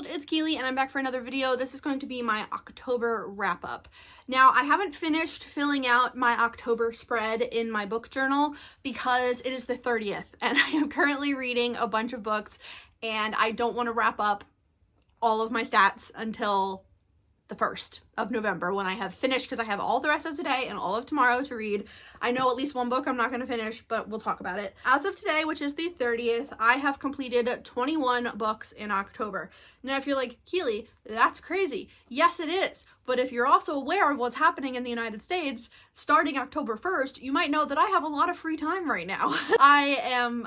world, it's Keely and I'm back for another video. This is going to be my October wrap up. Now, I haven't finished filling out my October spread in my book journal because it is the 30th and I am currently reading a bunch of books and I don't want to wrap up all of my stats until the 1st of November when I have finished, because I have all the rest of today and all of tomorrow to read. I know at least one book I'm not going to finish, but we'll talk about it. As of today, which is the 30th, I have completed 21 books in October. Now, if you're like, Keely, that's crazy. Yes, it is. But if you're also aware of what's happening in the United States, starting October 1st, you might know that I have a lot of free time right now. I am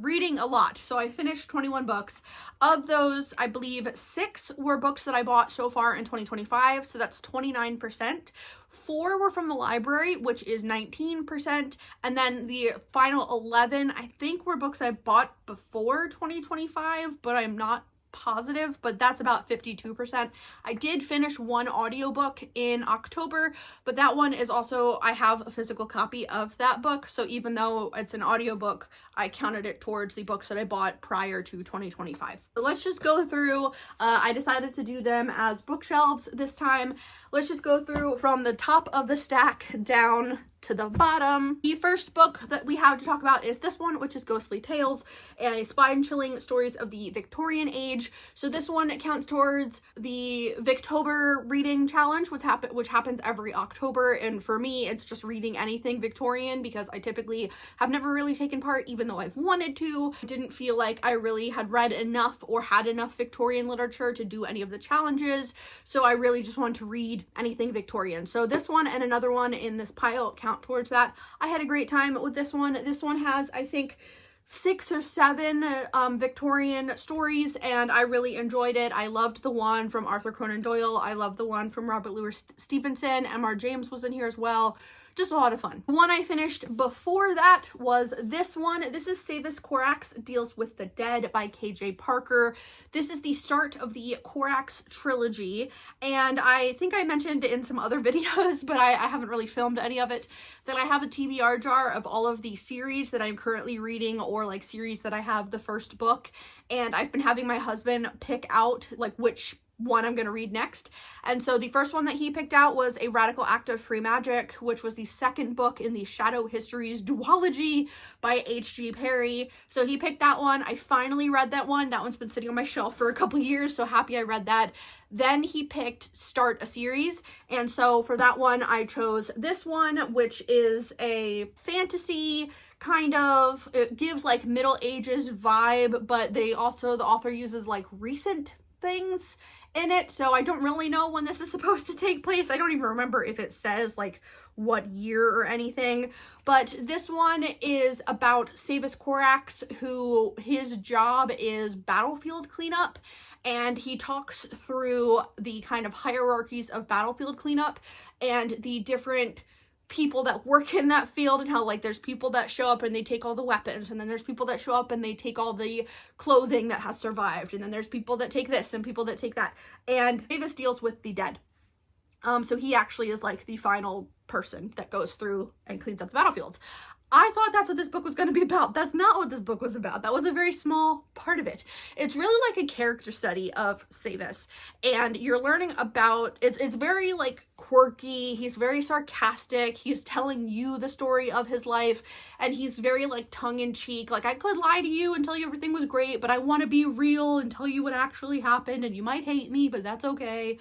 reading a lot. So I finished 21 books. Of those, I believe 6 were books that I bought so far in 2025. So that's 29%. 4 were from the library, which is 19. And then the final 11, I think, were books I bought before 2025, but I'm not positive, but that's about 52%. I did finish one audiobook in October, but that one is also, I have a physical copy of that book, so even though it's an audiobook, I counted it towards the books that I bought prior to 2025. So let's just go through. I decided to do them as bookshelves this time. Let's just go through from the top of the stack down to the bottom. The first book that we have to talk about is this one, which is Ghostly Tales, and a spine-chilling stories of the Victorian age. So this one counts towards the Victober reading challenge, which happens every October, and for me, it's just reading anything Victorian because I typically have never really taken part, even though I've wanted to. I didn't feel like I really had read enough or had enough Victorian literature to do any of the challenges, so I really just wanted to read anything Victorian. So this one and another one in this pile count towards that. I had a great time with this one. This one has, I think, 6 or 7 Victorian stories, and I really enjoyed it. I loved the one from Arthur Conan Doyle. I loved the one from Robert Louis Stevenson. M.R. James was in here as well. Just a lot of fun. The one I finished before that was this one. This is Savis Corax Deals with the Dead by K.J. Parker. This is the start of the Corax trilogy, and I think I mentioned in some other videos, but I haven't really filmed any of it, that I have a TBR jar of all of the series that I'm currently reading, or like series that I have the first book, and I've been having my husband pick out like which one I'm going to read next. And so the first one that he picked out was A Radical Act of Free Magic, which was the second book in the Shadow Histories duology by H.G. Perry. So he picked that one. I finally read that one. That one's been sitting on my shelf for a couple years, so happy I read that. Then he picked Start a Series, and so for that one I chose this one, which is a fantasy kind of, it gives like Middle Ages vibe, but the author uses like recent things in it, so I don't really know when this is supposed to take place. I don't even remember if it says like what year or anything, but this one is about Savis Corax, who his job is battlefield cleanup, and he talks through the kind of hierarchies of battlefield cleanup and the different people that work in that field, and how like there's people that show up and they take all the weapons, and then there's people that show up and they take all the clothing that has survived, and then there's people that take this and people that take that, and Davis deals with the dead. So he actually is like the final person that goes through and cleans up the battlefields. I thought that's what this book was going to be about. That's not what this book was about. That was a very small part of it. It's really like a character study of Savis, and you're learning about, it's very like quirky. He's very sarcastic. He's telling you the story of his life, and he's very like tongue-in-cheek. Like, I could lie to you and tell you everything was great, but I want to be real and tell you what actually happened, and you might hate me, but that's okay.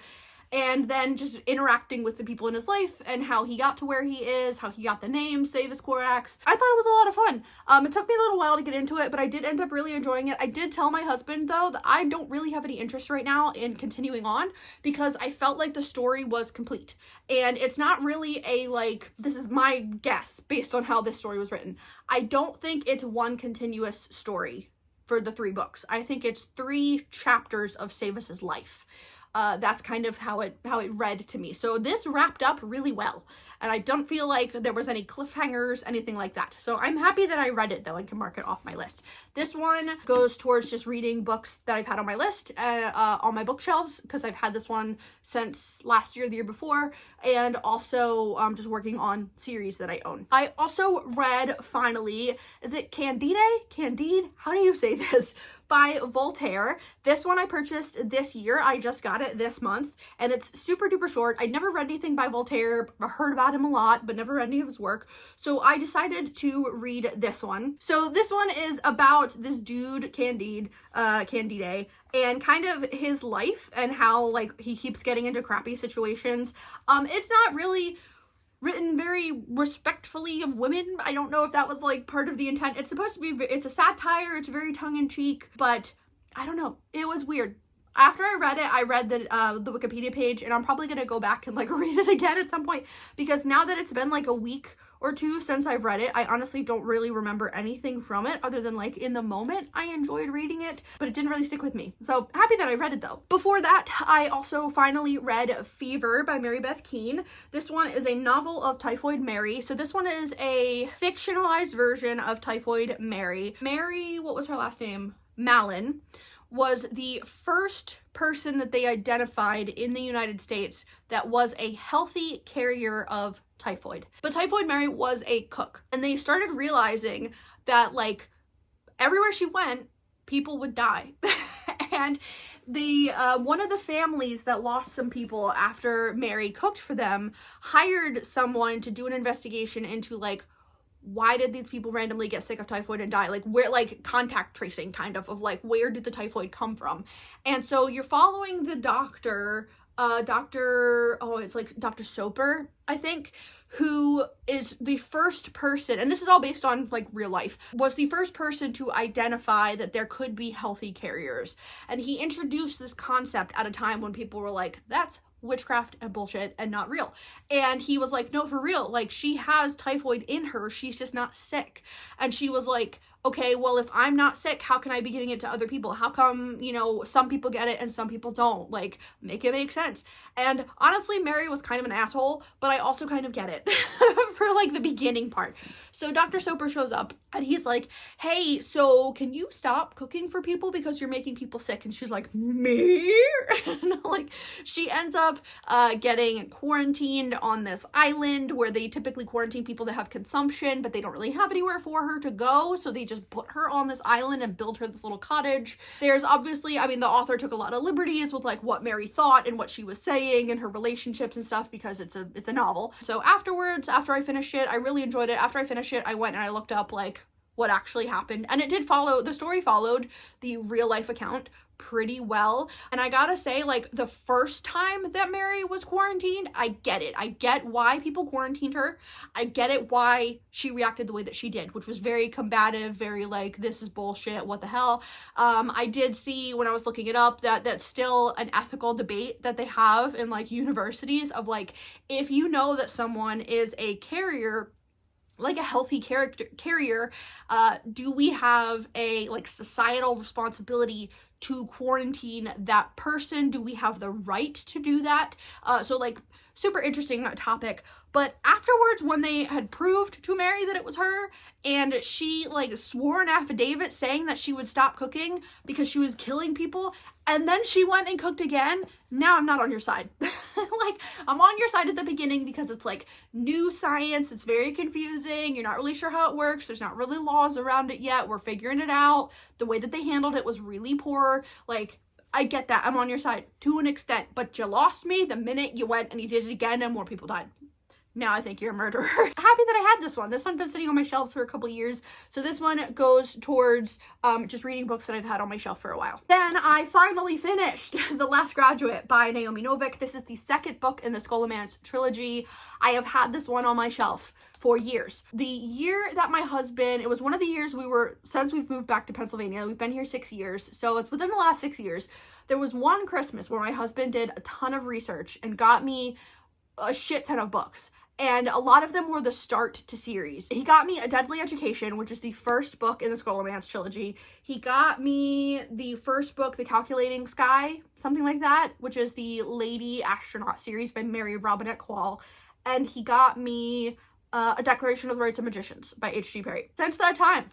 And then just interacting with the people in his life and how he got to where he is, how he got the name Savis Corax. I thought it was a lot of fun. It took me a little while to get into it, but I did end up really enjoying it. I did tell my husband, though, that I don't really have any interest right now in continuing on because I felt like the story was complete. And it's not really a, like, this is my guess based on how this story was written. I don't think it's one continuous story for the 3 books. I think it's 3 chapters of Savis's life. That's kind of how it read to me. So this wrapped up really well, and I don't feel like there was any cliffhangers, anything like that. So I'm happy that I read it, though. I can mark it off my list. This one goes towards just reading books that I've had on my list, on my bookshelves, because I've had this one since last year, the year before, and also just working on series that I own. I also read, finally, is it Candide? How do you say this? by Voltaire. This one I purchased this year. I just got it this month, and it's super duper short. I'd never read anything by Voltaire. I heard about him a lot, but never read any of his work. So I decided to read this one. So this one is about this dude, Candide, and kind of his life and how like he keeps getting into crappy situations. It's not really written very respectfully of women. I don't know if that was like part of the intent. It's supposed to be, it's a satire, it's very tongue-in-cheek, but I don't know, it was weird. After I read it, I read the Wikipedia page, and I'm probably gonna go back and like read it again at some point, because now that it's been like a week or two since I've read it, I honestly don't really remember anything from it other than like in the moment I enjoyed reading it, but it didn't really stick with me. So happy that I read it though. Before that, I also finally read Fever by Mary Beth Keane. This one is a novel of Typhoid Mary. So this one is a fictionalized version of Typhoid Mary. Mary, what was her last name? Mallon was the first person that they identified in the United States that was a healthy carrier of typhoid. But Typhoid Mary was a cook, and they started realizing that like everywhere she went, people would die. And the one of the families that lost some people after Mary cooked for them hired someone to do an investigation into like, why did these people randomly get sick of typhoid and die? Like where, like contact tracing kind of like where did the typhoid come from? And so you're following the doctor, it's like Dr. Soper, I think, who is the first person, and this is all based on like real life, was the first person to identify that there could be healthy carriers. And he introduced this concept at a time when people were like, that's witchcraft and bullshit and not real. And he was like, no, for real, like she has typhoid in her, she's just not sick. And she was like, okay, well, if I'm not sick, how can I be giving it to other people? How come, you know, some people get it and some people don't? Like, make it make sense. And honestly, Mary was kind of an asshole, but I also kind of get it for like the beginning part. So Dr. Soper shows up and he's like, hey, so can you stop cooking for people because you're making people sick? And she's like, me? And like, she ends up getting quarantined on this island where they typically quarantine people that have consumption, but they don't really have anywhere for her to go. So they just put her on this island and build her this little cottage. There's obviously, I mean, the author took a lot of liberties with like what Mary thought and what she was saying and her relationships and stuff, because it's a novel. So afterwards, after I finished it, I really enjoyed it. After I finished it, I went and I looked up like what actually happened, and it did follow, the story followed the real life account pretty well. And I gotta say, like, the first time that Mary was quarantined, I get it. I get why people quarantined her. I get it why she reacted the way that she did, which was very combative, very like, this is bullshit, what the hell. I did see when I was looking it up that that's still an ethical debate that they have in like universities of like, if you know that someone is a carrier, like a healthy carrier, do we have a like societal responsibility to quarantine that person? Do we have the right to do that? So like super interesting topic. But afterwards, when they had proved to Mary that it was her, and she like swore an affidavit saying that she would stop cooking because she was killing people, and then she went and cooked again, now I'm not on your side. Like, I'm on your side at the beginning because it's like new science, it's very confusing, you're not really sure how it works, there's not really laws around it yet, we're figuring it out, the way that they handled it was really poor, like, I get that, I'm on your side to an extent, but you lost me the minute you went and you did it again and more people died. Now I think you're a murderer. Happy that I had this one. This one's been sitting on my shelves for a couple years. So this one goes towards just reading books that I've had on my shelf for a while. Then I finally finished The Last Graduate by Naomi Novik. This is the second book in the Scholomance trilogy. I have had this one on my shelf for years. The year that my husband, it was one of the years since we've moved back to Pennsylvania, we've been here 6 years. So it's within the last 6 years. There was one Christmas where my husband did a ton of research and got me a shit ton of books. And a lot of them were the start to series. He got me A Deadly Education, which is the first book in the Scholomance trilogy. He got me the first book, The Calculating Sky, something like that, which is the Lady Astronaut series by Mary Robinette Kowal. And he got me A Declaration of the Rights of Magicians by H.G. Perry. Since that time,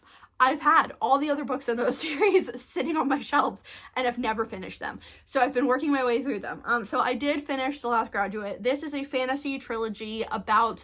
I've had all the other books in those series sitting on my shelves and I've never finished them. So I've been working my way through them. So I did finish The Last Graduate. This is a fantasy trilogy about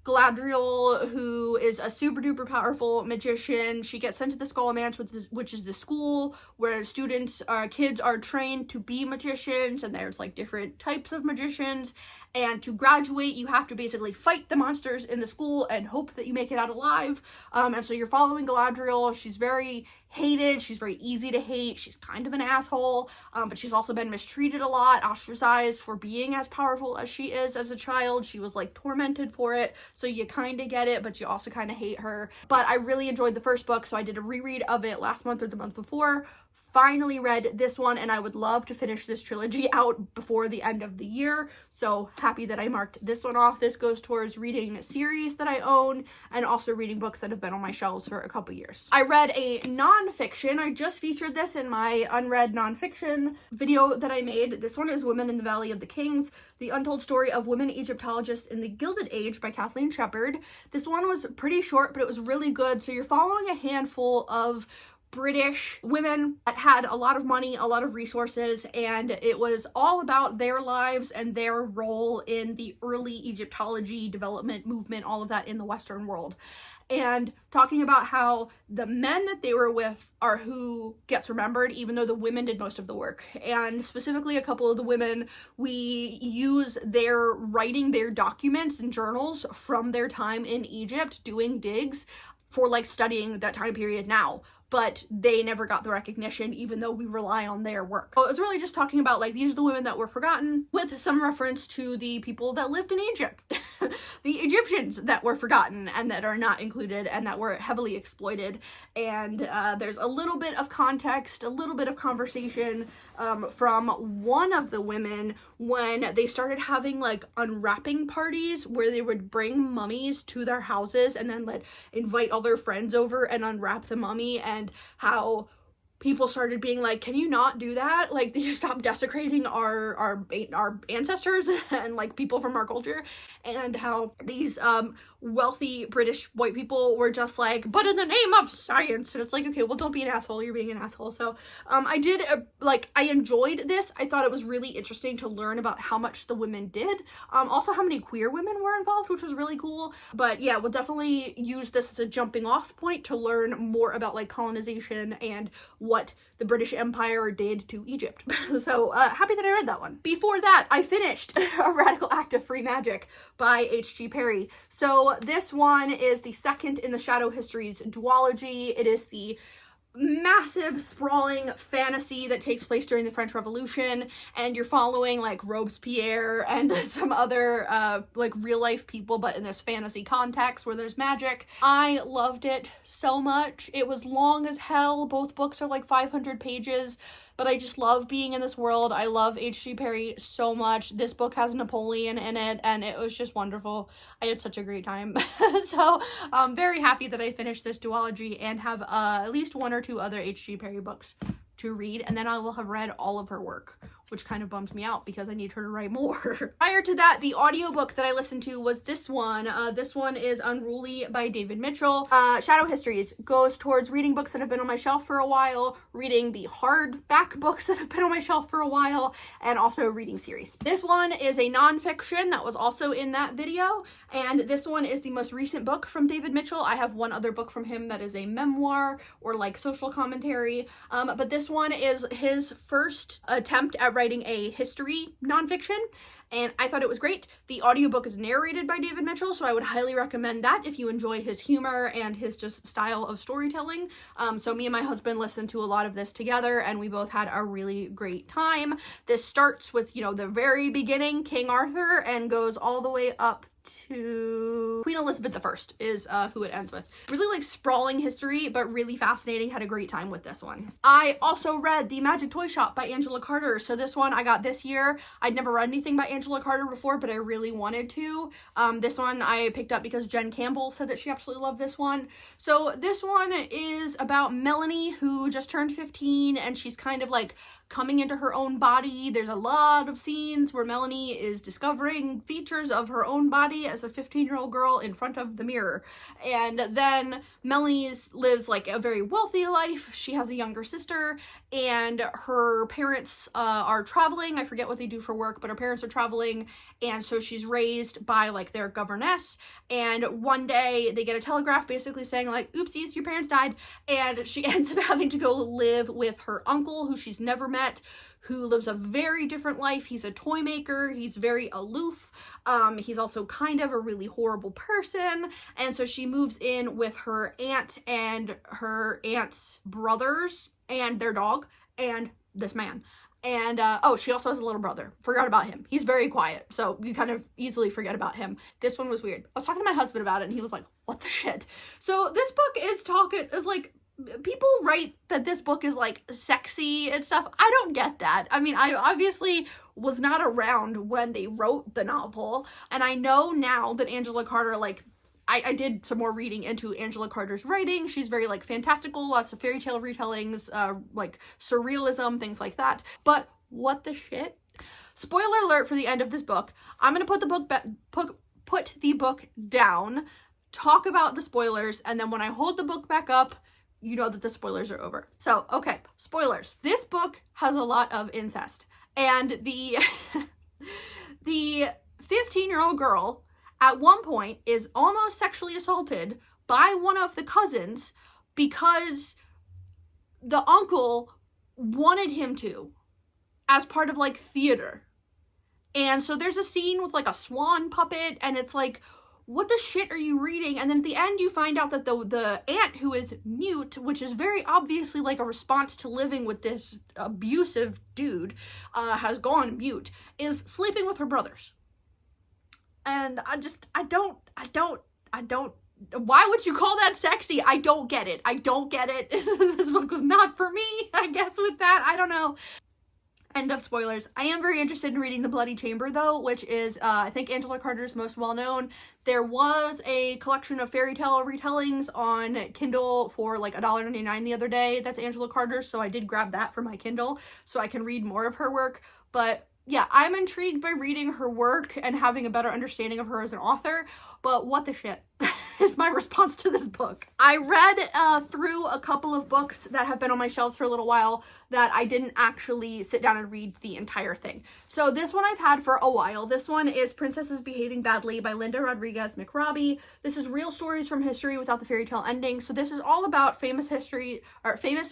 Galadriel, who is a super duper powerful magician. She gets sent to the Scholomance, which is the school where kids are trained to be magicians, and there's like different types of magicians. And to graduate, you have to basically fight the monsters in the school and hope that you make it out alive. And so you're following Galadriel. She's very hated. She's very easy to hate. She's kind of an asshole, but she's also been mistreated a lot, ostracized for being as powerful as she is as a child. She was like tormented for it. So you kind of get it, but you also kind of hate her. But I really enjoyed the first book, so I did a reread of it last month or the month before. Finally read this one, and I would love to finish this trilogy out before the end of the year. So happy that I marked this one off. This goes towards reading series that I own and also reading books that have been on my shelves for a couple years. I read a nonfiction. I just featured this in my unread nonfiction video that I made. This one is Women in the Valley of the Kings, The Untold Story of Women Egyptologists in the Gilded Age by Kathleen Shepard. This one was pretty short, but it was really good. So you're following a handful of British women that had a lot of money, a lot of resources, and it was all about their lives and their role in the early Egyptology development movement, all of that in the Western world. And talking about how the men that they were with are who gets remembered, even though the women did most of the work. And specifically, a couple of the women, we use their writing, their documents and journals from their time in Egypt doing digs for like studying that time period now. But they never got the recognition, even though we rely on their work. So it was really just talking about like, these are the women that were forgotten, with some reference to the people that lived in Egypt. The Egyptians that were forgotten and that are not included and that were heavily exploited. And there's a little bit of context, a little bit of conversation from one of the women when they started having like unwrapping parties where they would bring mummies to their houses and then like invite all their friends over and unwrap the mummy, and how people started being like, can you not do that? Like, you stop desecrating our ancestors and like people from our culture. And how these wealthy British white people were just like, but in the name of science. And it's like, okay, well, don't be an asshole, you're being an asshole. So I enjoyed this. I thought it was really interesting to learn about how much the women did, also how many queer women were involved, which was really cool. But yeah, we'll definitely use this as a jumping off point to learn more about like colonization and what the British Empire did to Egypt. So happy that I read that one. Before that, I finished A Radical Act of Free Magic by H.G. Perry. So this one is the second in the Shadow Histories duology. It is the massive sprawling fantasy that takes place during the French Revolution, and you're following like Robespierre and some other like real life people, but in this fantasy context where there's magic. I loved it so much. It was long as hell. Both books are like 500 pages. But I just love being in this world. I love H.G. Perry so much. This book has Napoleon in it, and it was just wonderful. I had such a great time. So I'm very happy that I finished this duology and have at least one or two other H.G. Perry books to read, and then I will have read all of her work, which kind of bums me out because I need her to write more. Prior to that, the audiobook that I listened to was this one. This one is Unruly by David Mitchell. Shadow Histories goes towards reading books that have been on my shelf for a while, reading the hardback books that have been on my shelf for a while, and also reading series. This one is a nonfiction that was also in that video, and this one is the most recent book from David Mitchell. I have one other book from him that is a memoir or like social commentary, but this one is his first attempt at writing a history nonfiction, and I thought it was great. The audiobook is narrated by David Mitchell, so I would highly recommend that if you enjoy his humor and his just style of storytelling. So me and my husband listened to a lot of this together, and we both had a really great time. This starts with, you know, the very beginning, King Arthur, and goes all the way up to Queen Elizabeth I is who it ends with. Really like sprawling history, but really fascinating. Had a great time with this one. I also read The Magic Toy Shop by Angela Carter. So this one I got this year. I'd never read anything by Angela Carter before, but I really wanted to. This one I picked up because Jen Campbell said that she absolutely loved this one. So this one is about Melanie, who just turned 15, and she's kind of like coming into her own body. There's a lot of scenes where Melanie is discovering features of her own body as a 15-year-old girl in front of the mirror. And then Melanie lives like a very wealthy life. She has a younger sister, and her parents are traveling. I forget what they do for work, but her parents are traveling, and so she's raised by like their governess. And one day they get a telegraph basically saying like, oopsies, your parents died, and she ends up having to go live with her uncle, who she's never met, who lives a very different life. He's a toy maker. He's very aloof. He's also kind of a really horrible person. And so she moves in with her aunt and her aunt's brothers and their dog and this man. And, oh, she also has a little brother. Forgot about him. He's very quiet, so you kind of easily forget about him. This one was weird. I was talking to my husband about it, and he was like, what the shit? So this book is like, people write that this book is like sexy and stuff. I don't get that. I mean, I obviously was not around when they wrote the novel, and I know now that Angela Carter, like, I did some more reading into Angela Carter's writing. She's very like fantastical, lots of fairy tale retellings, like surrealism, things like that. But what the shit? Spoiler alert for the end of this book. I'm gonna put the put the book down, talk about the spoilers, and then when I hold the book back up, you know that the spoilers are over. So, okay, spoilers. This book has a lot of incest, and the 15-year-old girl at one point is almost sexually assaulted by one of the cousins because the uncle wanted him to, as part of like theater. And so there's a scene with like a swan puppet, and it's like, what the shit are you reading? And then at the end you find out that the aunt, who is mute, which is very obviously like a response to living with this abusive dude, has gone mute, is sleeping with her brothers. And I don't, why would you call that sexy? I don't get it. I don't get it. This book was not for me, I guess, with that. I don't know. End of spoilers. I am very interested in reading The Bloody Chamber, though, which is, I think, Angela Carter's most well-known. There was a collection of fairy tale retellings on Kindle for like $1.99 the other day. That's Angela Carter, so I did grab that for my Kindle so I can read more of her work. But yeah, I'm intrigued by reading her work and having a better understanding of her as an author, but what the shit is my response to this book. I read through a couple of books that have been on my shelves for a little while that I didn't actually sit down and read the entire thing. So this one I've had for a while. This one is Princesses Behaving Badly by Linda Rodriguez McRobbie. This is real stories from history without the fairy tale ending. So this is all about famous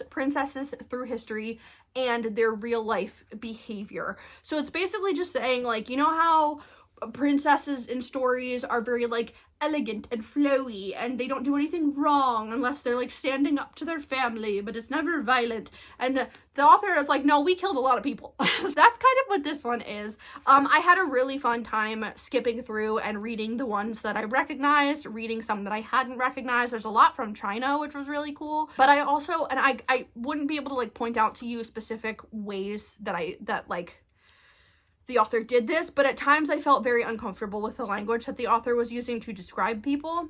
princesses through history and their real life behavior. So it's basically just saying, like, you know how princesses in stories are very like elegant and flowy and they don't do anything wrong unless they're like standing up to their family, but it's never violent. And the author is like, no, we killed a lot of people. So that's kind of what this one is. I had a really fun time skipping through and reading the ones that I recognized, reading some that I hadn't recognized. There's a lot from China, which was really cool. But I also, and I wouldn't be able to like point out to you specific ways that like the author did this, but at times I felt very uncomfortable with the language that the author was using to describe people.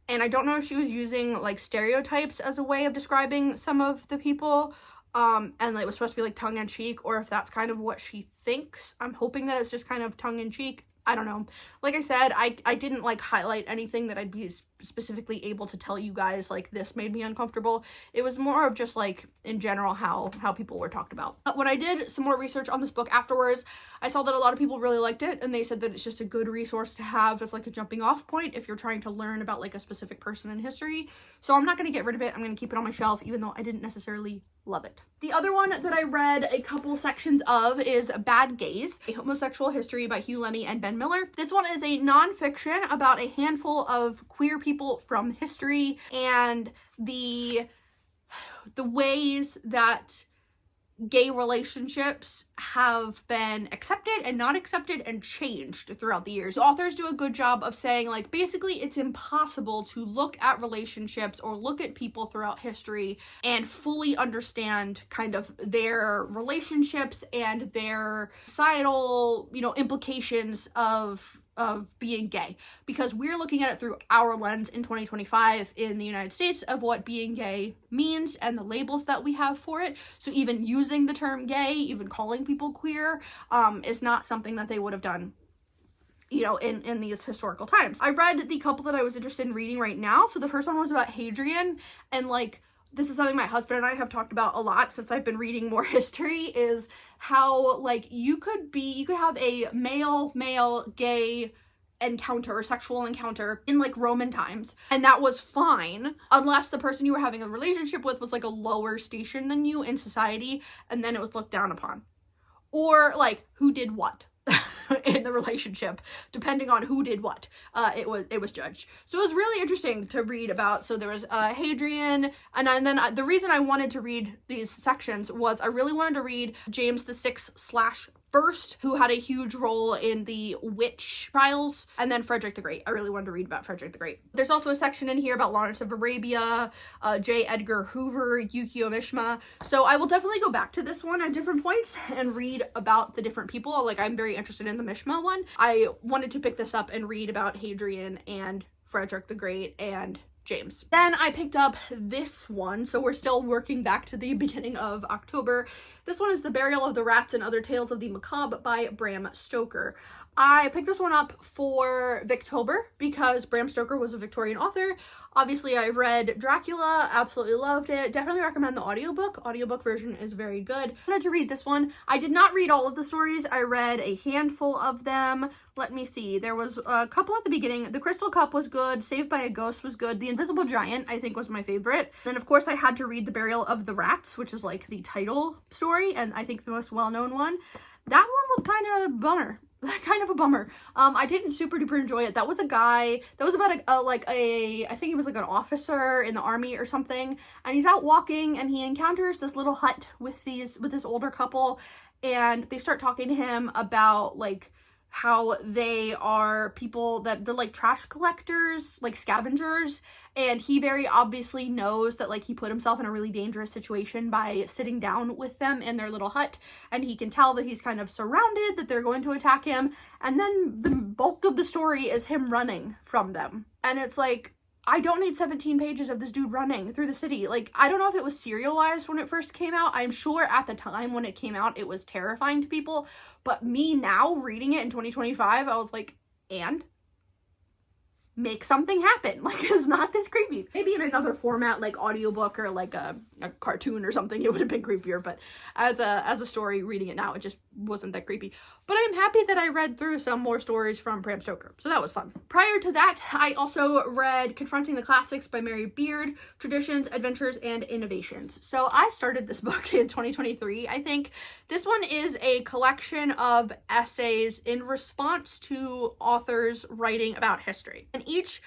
And I don't know if she was using like stereotypes as a way of describing some of the people, and it was supposed to be like tongue-in-cheek, or if that's kind of what she thinks. I'm hoping that it's just kind of tongue-in-cheek. I don't know. Like I said, I didn't like highlight anything that I'd be specifically able to tell you guys like this made me uncomfortable. It was more of just like in general how people were talked about. But when I did some more research on this book afterwards, I saw that a lot of people really liked it, and they said that it's just a good resource to have as like a jumping off point if you're trying to learn about like a specific person in history. So I'm not going to get rid of it. I'm going to keep it on my shelf, even though I didn't necessarily love it. The other one that I read a couple sections of is Bad Gays, A Homosexual History by Hugh Lemmey and Ben Miller. This one is a nonfiction about a handful of queer people from history and the ways that gay relationships have been accepted and not accepted and changed throughout the years. Authors do a good job of saying, like, basically it's impossible to look at relationships or look at people throughout history and fully understand kind of their relationships and their societal, you know, implications of being gay, because we're looking at it through our lens in 2025 in the United States of what being gay means and the labels that we have for it. So even using the term gay, even calling people queer, is not something that they would have done, you know, in these historical times. I read the couple that I was interested in reading right now. So the first one was about Hadrian, and like, this is something my husband and I have talked about a lot since I've been reading more history, is how like you could have a male gay encounter or sexual encounter in like Roman times, and that was fine unless the person you were having a relationship with was like a lower station than you in society, and then it was looked down upon, or like who did what in the relationship, depending on who did what, it was judged. So it was really interesting to read about. So there was Hadrian, and then the reason I wanted to read these sections was I really wanted to read James the Sixth/First, who had a huge role in the witch trials, and then Frederick the Great. I really wanted to read about Frederick the Great. There's also a section in here about Lawrence of Arabia, J. Edgar Hoover, Yukio Mishima. So I will definitely go back to this one at different points and read about the different people. Like, I'm very interested in the Mishima one. I wanted to pick this up and read about Hadrian and Frederick the Great and James. Then I picked up this one, so we're still working back to the beginning of October. This one is The Burial of the Rats and Other Tales of the Macabre by Bram Stoker. I picked this one up for Victober because Bram Stoker was a Victorian author. Obviously, I've read Dracula, absolutely loved it. Definitely recommend the audiobook. Audiobook version is very good. I wanted to read this one. I did not read all of the stories. I read a handful of them. Let me see. There was a couple at the beginning. The Crystal Cup was good. Saved by a Ghost was good. The Invisible Giant, I think, was my favorite. Then, of course, I had to read The Burial of the Rats, which is like the title story, and I think the most well-known one. That one was kind of a bummer. I didn't super duper enjoy it. That was a guy, that was about I think he was like an officer in the army or something, and he's out walking and he encounters this little hut with this older couple, and they start talking to him about like how they are people that they're like trash collectors, like scavengers, and he very obviously knows that like he put himself in a really dangerous situation by sitting down with them in their little hut, and he can tell that he's kind of surrounded, that they're going to attack him, and then the bulk of the story is him running from them. And it's like, I don't need 17 pages of this dude running through the city. Like, I don't know if it was serialized when it first came out. I'm sure at the time when it came out, it was terrifying to people. But me now reading it in 2025, I was like, and? Make something happen. Like, it's not this creepy. Maybe in another format, like audiobook or like a cartoon or something, it would have been creepier. But as a story, reading it now, it just wasn't that creepy. But I'm happy that I read through some more stories from Bram Stoker. So that was fun. Prior to that, I also read Confronting the Classics by Mary Beard, Traditions, Adventures, and Innovations. So I started this book in 2023, I think. This one is a collection of essays in response to authors writing about history. And each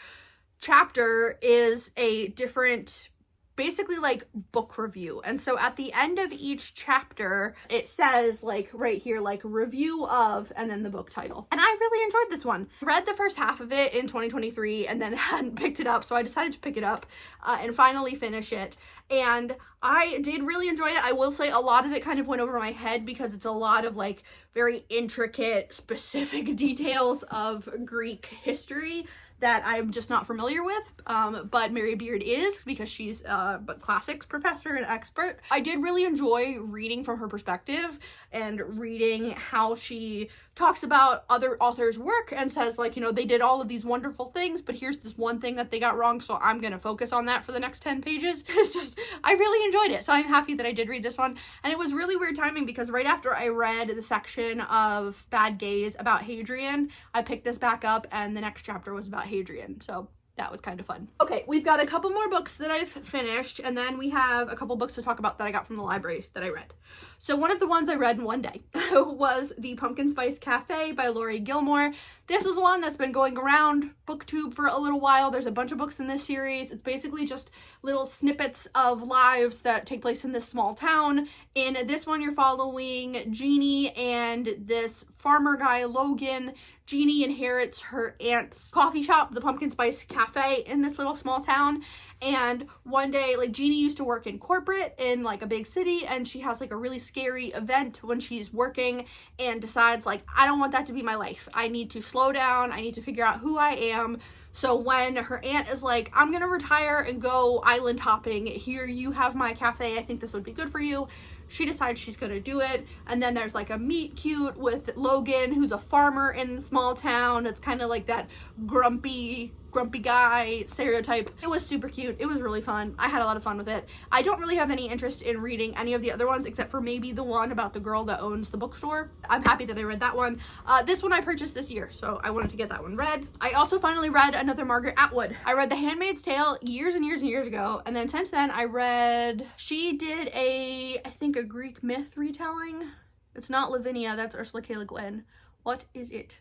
chapter is a different, basically like book review. And so at the end of each chapter, it says like right here, like review of, and then the book title. And I really enjoyed this one. I read the first half of it in 2023 and then hadn't picked it up. So I decided to pick it up and finally finish it. And I did really enjoy it. I will say a lot of it kind of went over my head because it's a lot of like very intricate, specific details of Greek history that I'm just not familiar with, but Mary Beard is, because she's a classics professor and expert. I did really enjoy reading from her perspective and reading how she talks about other authors' work and says like, you know, they did all of these wonderful things, but here's this one thing that they got wrong, so I'm gonna focus on that for the next 10 pages. It's just, I really enjoyed it, so I'm happy that I did read this one. And it was really weird timing because right after I read the section of Bad Gays about Hadrian, I picked this back up and the next chapter was about Hadrian, so that was kind of fun. Okay, we've got a couple more books that I've finished, and then we have a couple books to talk about that I got from the library that I read. So one of the ones I read in one day was The Pumpkin Spice Cafe by Laurie Gilmore. This is one that's been going around BookTube for a little while. There's a bunch of books in this series. It's basically just little snippets of lives that take place in this small town. In this one, you're following Jeannie and this farmer guy, Logan. Jeannie inherits her aunt's coffee shop, the Pumpkin Spice Cafe, in this little small town. And one day, like, Jeannie used to work in corporate in like a big city, and she has like a really scary event when she's working and decides like, I don't want that to be my life. I need to slow down. I need to figure out who I am. So when her aunt is like, I'm gonna retire and go island hopping, here you have my cafe, I think this would be good for you, she decides she's gonna do it. And then there's like a meet cute with Logan, who's a farmer in the small town. It's kind of like that grumpy guy stereotype. It was super cute. It was really fun. I had a lot of fun with it. I don't really have any interest in reading any of the other ones except for maybe the one about the girl that owns the bookstore. I'm happy that I read that one. This one I purchased this year, so I wanted to get that one read. I also finally read another Margaret Atwood. I read The Handmaid's Tale years and years and years ago, and then since then I read, she did I think a Greek myth retelling. It's not Lavinia, that's Ursula K. Le Guin. What is it?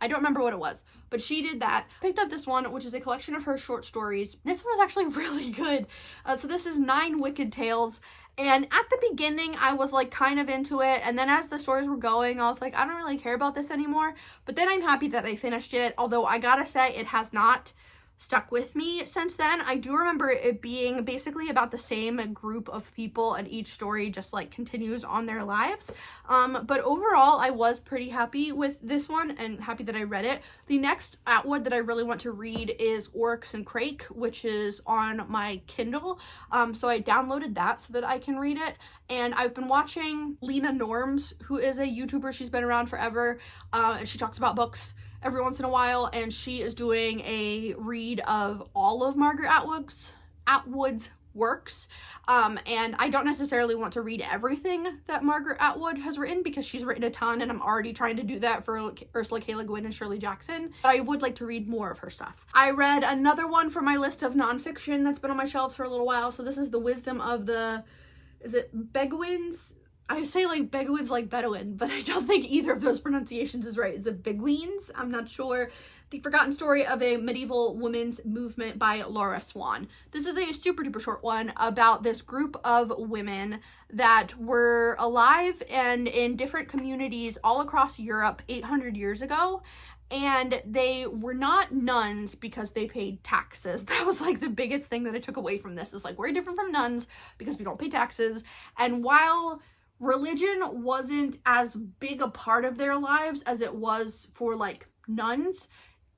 I don't remember what it was, but she did that. Picked up this one, which is a collection of her short stories. This one is actually really good. So this is 9 Wicked Tales. And at the beginning, I was like kind of into it. And then as the stories were going, I was like, I don't really care about this anymore. But then I'm happy that I finished it. Although I gotta say, it has not stuck with me since then. I do remember it being basically about the same group of people, and each story just like continues on their lives. But overall, I was pretty happy with this one and happy that I read it. The next Atwood that I really want to read is Oryx and Crake, which is on my Kindle. So I downloaded that so that I can read it. And I've been watching Lena Norms, who is a YouTuber. She's been around forever, and she talks about books every once in a while, and she is doing a read of all of Margaret Atwood's works. And I don't necessarily want to read everything that Margaret Atwood has written because she's written a ton, and I'm already trying to do that for Ursula K. Le Guin and Shirley Jackson. But I would like to read more of her stuff. I read another one from my list of nonfiction that's been on my shelves for a little while. So this is The Wisdom of the, is it Beguines? I say like Beguines like Bedouin, but I don't think either of those pronunciations is right. Is it Beguines? I'm not sure. The Forgotten Story of a Medieval Women's Movement by Laura Swan. This is a super duper short one about this group of women that were alive and in different communities all across Europe 800 years ago. And they were not nuns because they paid taxes. That was like the biggest thing that I took away from this, is like, we're different from nuns because we don't pay taxes. And while religion wasn't as big a part of their lives as it was for like nuns,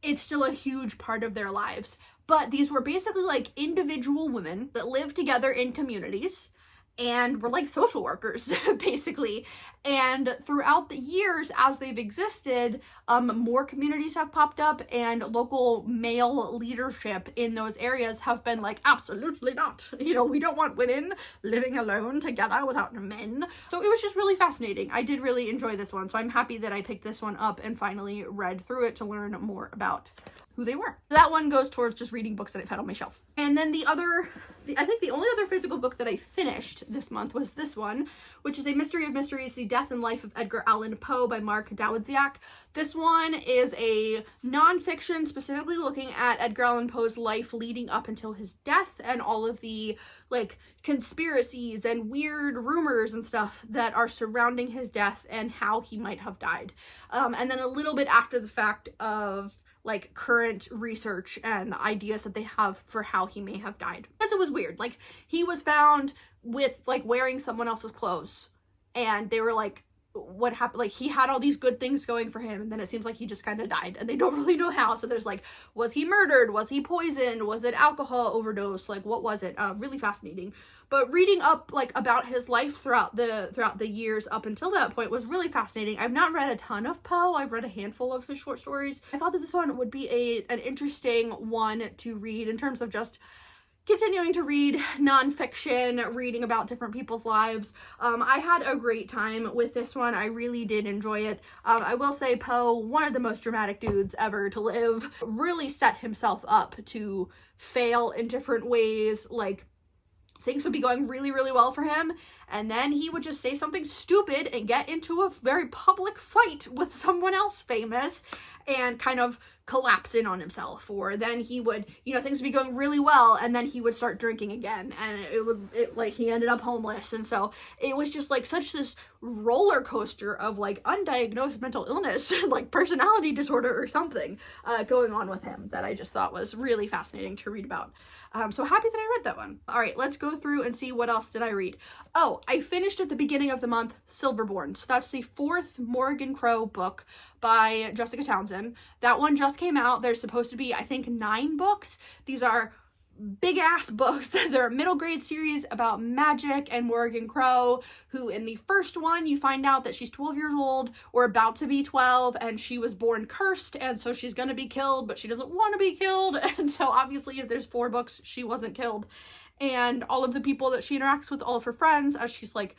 it's still a huge part of their lives. But these were basically like individual women that lived together in communities and were like social workers basically. And throughout the years as they've existed, more communities have popped up, and local male leadership in those areas have been like, absolutely not, you know, we don't want women living alone together without men. So it was just really fascinating. I did really enjoy this one, so I'm happy that I picked this one up and finally read through it to learn more about who they were. That one goes towards just reading books that I've had on my shelf. And then I think the only other physical book that I finished this month was this one, which is A Mystery of Mysteries, The Death and Life of Edgar Allan Poe by Mark Dawidziak. This one is a nonfiction specifically looking at Edgar Allan Poe's life leading up until his death and all of the like conspiracies and weird rumors and stuff that are surrounding his death and how he might have died. And then a little bit after the fact of like current research and ideas that they have for how he may have died. Because it was weird. Like, he was found with like wearing someone else's clothes, and they were like, what happened? Like, he had all these good things going for him, and then it seems like he just kind of died, and they don't really know how. So there's like, was he murdered? Was he poisoned? Was it alcohol overdose? Like, what was it? Really fascinating. But reading up like about his life throughout the years up until that point was really fascinating. I've not read a ton of Poe. I've read a handful of his short stories. I thought that this one would be an interesting one to read in terms of just continuing to read nonfiction, reading about different people's lives. I had a great time with this one. I really did enjoy it. I will say Poe, one of the most dramatic dudes ever to live, really set himself up to fail in different ways. Like, things would be going really, really well for him, and then he would just say something stupid and get into a very public fight with someone else famous and kind of collapse in on himself, or then he would, you know, things would be going really well and then he would start drinking again, and like he ended up homeless. And so it was just like such this roller coaster of like undiagnosed mental illness like personality disorder or something going on with him, that I just thought was really fascinating to read about. So happy that I read that one. All right, let's go through and see what else did I read. Oh, I finished at the beginning of the month Silverborn. So that's the 4th Morgan Crow book by Jessica Townsend. That one just came out. There's supposed to be, I think, 9 books. These are big ass books. They're a middle grade series about magic and Morgan Crow, who in the first one you find out that she's 12 years old or about to be 12, and she was born cursed, and so she's gonna be killed, but she doesn't want to be killed. And so obviously if there's 4 books, she wasn't killed. And all of the people that she interacts with, all of her friends, as she's like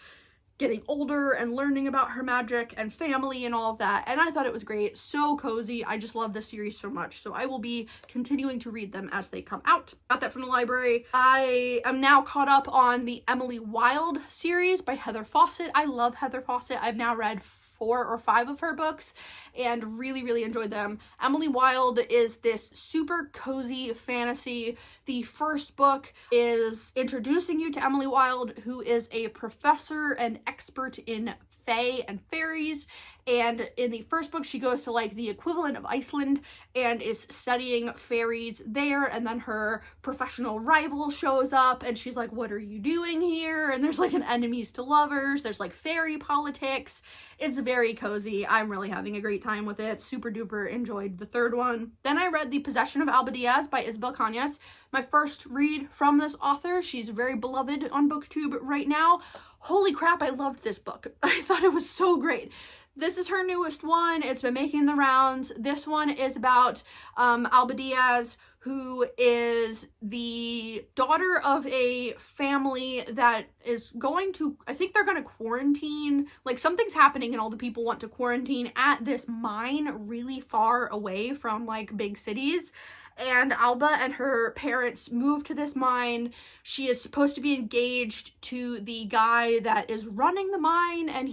getting older and learning about her magic and family and all of that. And I thought it was great. So cozy. I just love this series so much. So I will be continuing to read them as they come out. Got that from the library. I am now caught up on the Emily Wilde series by Heather Fawcett. I love Heather Fawcett. I've now read 4 or 5 of her books and really enjoyed them. Emily Wilde is this super cozy fantasy. The first book is introducing you to Emily Wilde, who is a professor and expert in fae and fairies. And in the first book, she goes to like the equivalent of Iceland and is studying fairies there. And then her professional rival shows up and she's like, what are you doing here? And there's like an enemies to lovers. There's like fairy politics. It's very cozy. I'm really having a great time with it. Super duper enjoyed the third one. Then I read The Possession of Alba Diaz by Isabel Cañas. My first read from this author. She's very beloved on BookTube right now. Holy crap, I loved this book. I thought it was so great. This is her newest one. It's been making the rounds. This one is about Alba Diaz, who is the daughter of a family that is going to, I think they're going to quarantine. Like something's happening and all the people want to quarantine at this mine really far away from like big cities. And Alba and her parents move to this mine. She is supposed to be engaged to the guy that is running the mine, and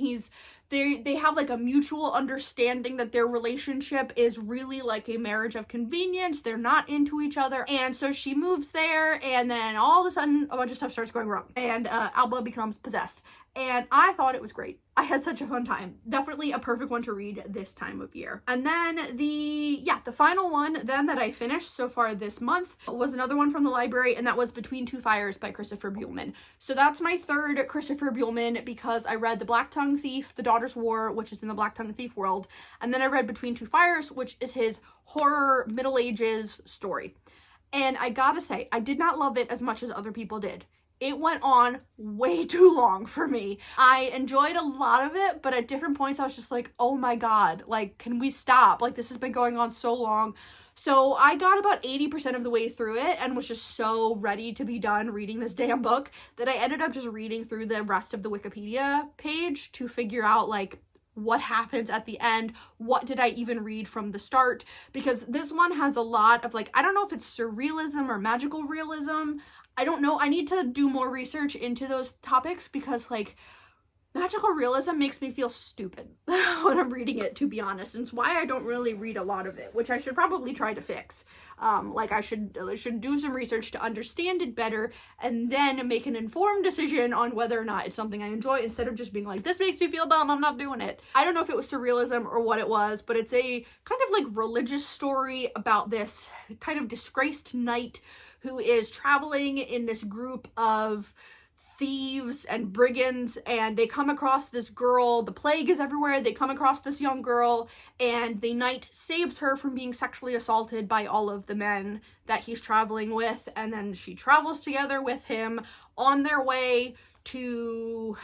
they have like a mutual understanding that their relationship is really like a marriage of convenience. They're not into each other. And so she moves there, and then all of a sudden a bunch of stuff starts going wrong, and Alba becomes possessed. And I thought it was great. I had such a fun time. Definitely a perfect one to read this time of year. And then the final one then that I finished so far this month was another one from the library, and that was Between Two Fires by Christopher Buehlman. So that's my third Christopher Buehlman, because I read The Black Tongue Thief, The Daughter's War, which is in the Black Tongue Thief world. And then I read Between Two Fires, which is his horror Middle Ages story. And I gotta say, I did not love it as much as other people did. It went on way too long for me. I enjoyed a lot of it, but at different points I was just like, oh my god, like, can we stop? Like, this has been going on so long. So I got about 80% of the way through it and was just so ready to be done reading this damn book that I ended up just reading through the rest of the Wikipedia page to figure out like what happens at the end, what did I even read from the start, because this one has a lot of like, I don't know if it's surrealism or magical realism. I don't know. I need to do more research into those topics, because like magical realism makes me feel stupid when I'm reading it, to be honest. And it's why I don't really read a lot of it, which I should probably try to fix. Like I should do some research to understand it better and then make an informed decision on whether or not it's something I enjoy, instead of just being like, this makes me feel dumb, I'm not doing it. I don't know if it was surrealism or what it was, but it's a kind of like religious story about this kind of disgraced knight who is traveling in this group of thieves and brigands, and they come across this girl. The plague is everywhere. They come across this young girl, and the knight saves her from being sexually assaulted by all of the men that he's traveling with, and then she travels together with him on their way to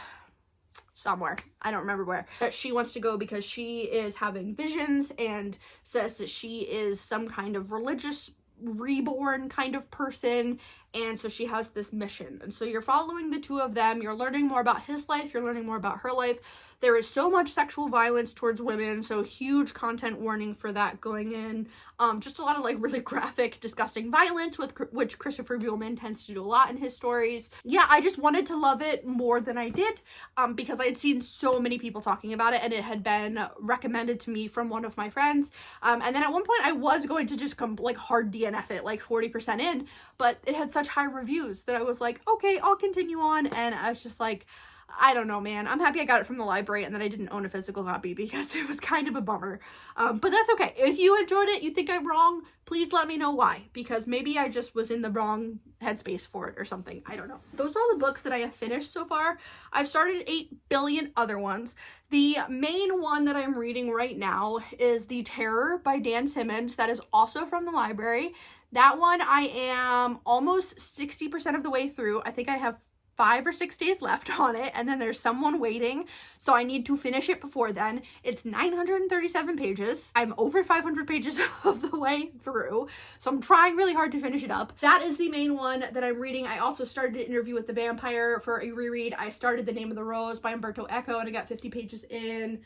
somewhere. I don't remember where. But she wants to go because she is having visions and says that she is some kind of religious reborn kind of person, and so she has this mission, and so you're following the two of them. You're learning more about his life, you're learning more about her life. There is so much sexual violence towards women, so huge content warning for that going in. Just a lot of like really graphic, disgusting violence, which Christopher Buehlman tends to do a lot in his stories. Yeah, I just wanted to love it more than I did, because I had seen so many people talking about it, and it had been recommended to me from one of my friends. And then at one point I was going to just come like hard DNF it, like 40% in, but it had such high reviews that I was like, okay, I'll continue on. And I was just like, I don't know, man. I'm happy I got it from the library and that I didn't own a physical copy, because it was kind of a bummer. But that's okay. If you enjoyed it, you think I'm wrong, please let me know why, because maybe I just was in the wrong headspace for it or something. I don't know. Those are all the books that I have finished so far. I've started 8 billion other ones. The main one that I'm reading right now is The Terror by Dan Simmons. That is also from the library. That one I am almost 60% of the way through. I think I have 5 or 6 days left on it, and then there's someone waiting, so I need to finish it before then. It's 937 pages. I'm over 500 pages of the way through, so I'm trying really hard to finish it up. That is the main one that I'm reading. I also started an Interview with the Vampire for a reread. I started The Name of the Rose by Umberto Eco, and I got 50 pages in.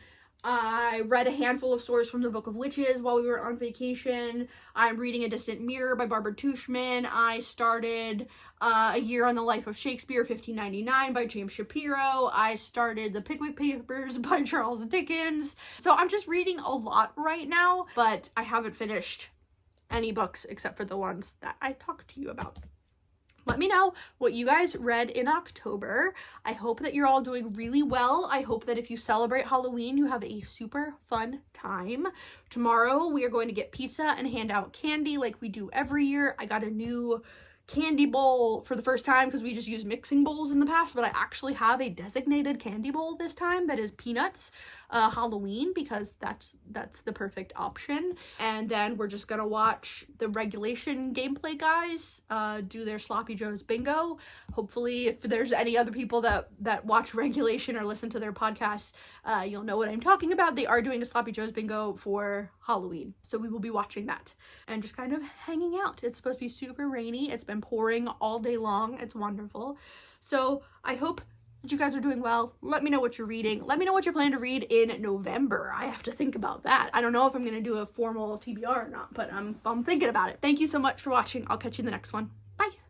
I read a handful of stories from the Book of Witches while we were on vacation. I'm reading A Distant Mirror by Barbara Tuchman. I started A Year on the Life of Shakespeare, 1599 by James Shapiro. I started The Pickwick Papers by Charles Dickens. So I'm just reading a lot right now, but I haven't finished any books except for the ones that I talked to you about. Let me know what you guys read in October. I hope that you're all doing really well. I hope that if you celebrate Halloween, you have a super fun time. Tomorrow, we are going to get pizza and hand out candy like we do every year. I got a new candy bowl for the first time because we just used mixing bowls in the past, but I actually have a designated candy bowl this time that is peanuts Halloween, because that's the perfect option. And then we're just gonna watch the Regulation gameplay guys do their Sloppy Joe's bingo. Hopefully, if there's any other people that watch Regulation or listen to their podcasts, you'll know what I'm talking about. They are doing a Sloppy Joe's bingo for Halloween, so we will be watching that and just kind of hanging out. It's supposed to be super rainy. It's been pouring all day long. It's wonderful. So I hope that you guys are doing well. Let me know what you're reading. Let me know what you're planning to read in November. I have to think about that. I don't know if I'm going to do a formal TBR or not, but I'm thinking about it. Thank you so much for watching. I'll catch you in the next one. Bye.